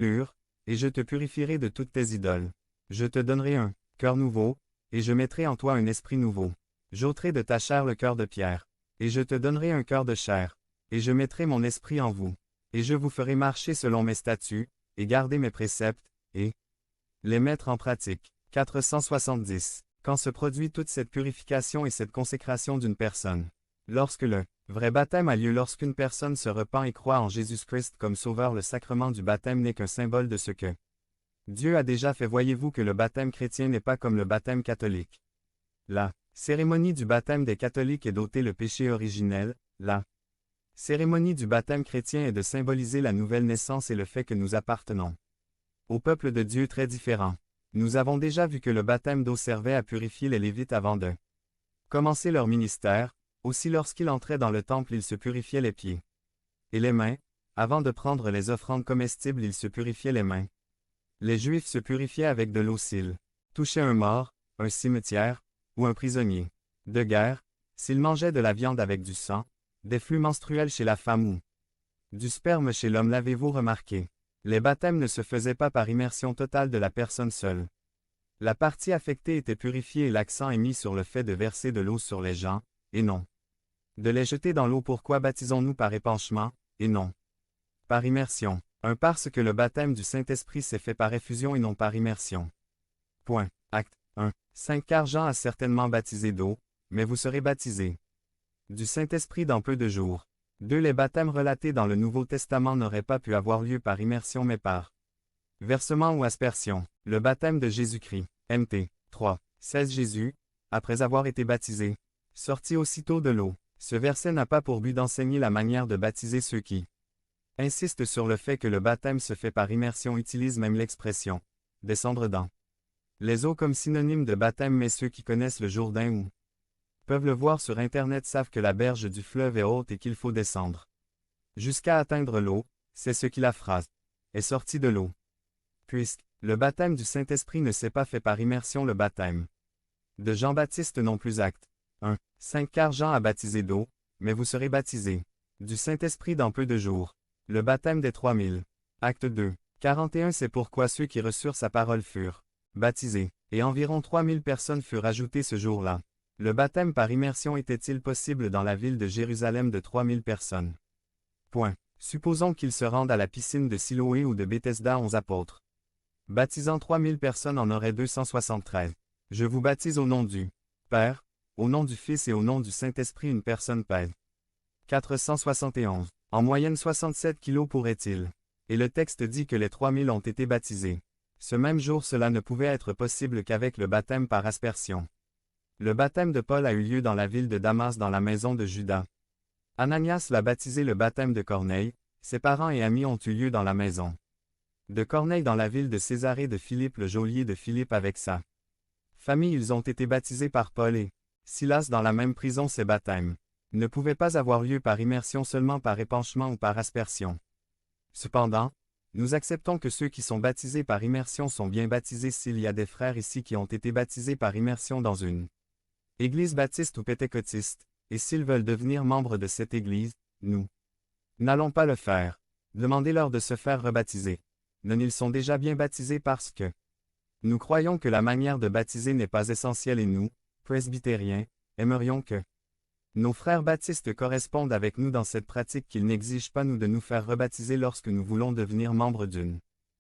et je te purifierai de toutes tes idoles. Je te donnerai un cœur nouveau, et je mettrai en toi un esprit nouveau. J'ôterai de ta chair le cœur de pierre, et je te donnerai un cœur de chair, et je mettrai mon esprit en vous. Et je vous ferai marcher selon mes statuts, et garder mes préceptes, et les mettre en pratique. 470. Quand se produit toute cette purification et cette consécration d'une personne? Lorsque le vrai baptême a lieu lorsqu'une personne se repent et croit en Jésus-Christ comme sauveur, le sacrement du baptême n'est qu'un symbole de ce que Dieu a déjà fait. Voyez-vous que le baptême chrétien n'est pas comme le baptême catholique. La cérémonie du baptême des catholiques est d'ôter le péché originel, la cérémonie du baptême chrétien est de symboliser la nouvelle naissance et le fait que nous appartenons au peuple de Dieu très différent. Nous avons déjà vu que le baptême d'eau servait à purifier les Lévites avant de commencer leur ministère, aussi lorsqu'ils entraient dans le temple ils se purifiaient les pieds et les mains, avant de prendre les offrandes comestibles ils se purifiaient les mains. Les Juifs se purifiaient avec de l'eau s'ils touchaient un mort, un cimetière, ou un prisonnier de guerre, s'ils mangeaient de la viande avec du sang, des flux menstruels chez la femme ou du sperme chez l'homme. L'avez-vous remarqué? Les baptêmes ne se faisaient pas par immersion totale de la personne seule. La partie affectée était purifiée et l'accent est mis sur le fait de verser de l'eau sur les gens, et non de les jeter dans l'eau. Pourquoi baptisons-nous par épanchement, et non par immersion? Parce que le baptême du Saint-Esprit s'est fait par effusion et non par immersion. Point. Acte 1. 5 Car Jean a certainement baptisé d'eau, mais vous serez baptisés du Saint-Esprit dans peu de jours. 2 Les baptêmes relatés dans le Nouveau Testament n'auraient pas pu avoir lieu par immersion mais par versement ou aspersion. Le baptême de Jésus-Christ. Mt. 3. 16 Jésus, après avoir été baptisé, sortit aussitôt de l'eau. Ce verset n'a pas pour but d'enseigner la manière de baptiser ceux qui insistent sur le fait que le baptême se fait par immersion utilisent même l'expression « descendre dans les eaux » comme synonyme de baptême, mais ceux qui connaissent le Jourdain ou peuvent le voir sur Internet savent que la berge du fleuve est haute et qu'il faut descendre jusqu'à atteindre l'eau. C'est ce qui la phrase est sortie de l'eau. Puisque le baptême du Saint-Esprit ne s'est pas fait par immersion, le baptême de Jean-Baptiste non plus. Acte 1. 5 Car Jean a baptisé d'eau, mais vous serez baptisés du Saint-Esprit dans peu de jours. Le baptême des 3000. Acte 2. 41 C'est pourquoi ceux qui reçurent sa parole furent baptisés, et environ 3000 personnes furent ajoutées ce jour-là. Le baptême par immersion était-il possible dans la ville de Jérusalem de 3000 personnes? Point. Supposons qu'ils se rendent à la piscine de Siloé ou de Bethesda 11 apôtres. Baptisant 3000 personnes en auraient 273. Je vous baptise au nom du Père, au nom du Fils et au nom du Saint-Esprit. Une personne pèse 471. En moyenne 67 kilos pourrait-il. Et le texte dit que les 3000 ont été baptisés. Ce même jour cela ne pouvait être possible qu'avec le baptême par aspersion. Le baptême de Paul a eu lieu dans la ville de Damas dans la maison de Judas. Ananias l'a baptisé. Le baptême de Corneille, ses parents et amis ont eu lieu dans la maison de Corneille dans la ville de Césarée de Philippe le geôlier de Philippe avec sa famille. Ils ont été baptisés par Paul et Silas dans la même prison. Ces baptêmes ne pouvaient pas avoir lieu par immersion, seulement par épanchement ou par aspersion. Cependant, nous acceptons que ceux qui sont baptisés par immersion sont bien baptisés. S'il y a des frères ici qui ont été baptisés par immersion dans une église baptiste ou pentecôtiste, et s'ils veulent devenir membres de cette église, nous n'allons pas le faire. Demandez-leur de se faire rebaptiser. Non, ils sont déjà bien baptisés parce que nous croyons que la manière de baptiser n'est pas essentielle et nous, presbytériens, aimerions que nos frères baptistes correspondent avec nous dans cette pratique, qu'ils n'exigent pas nous de nous faire rebaptiser lorsque nous voulons devenir membres d'une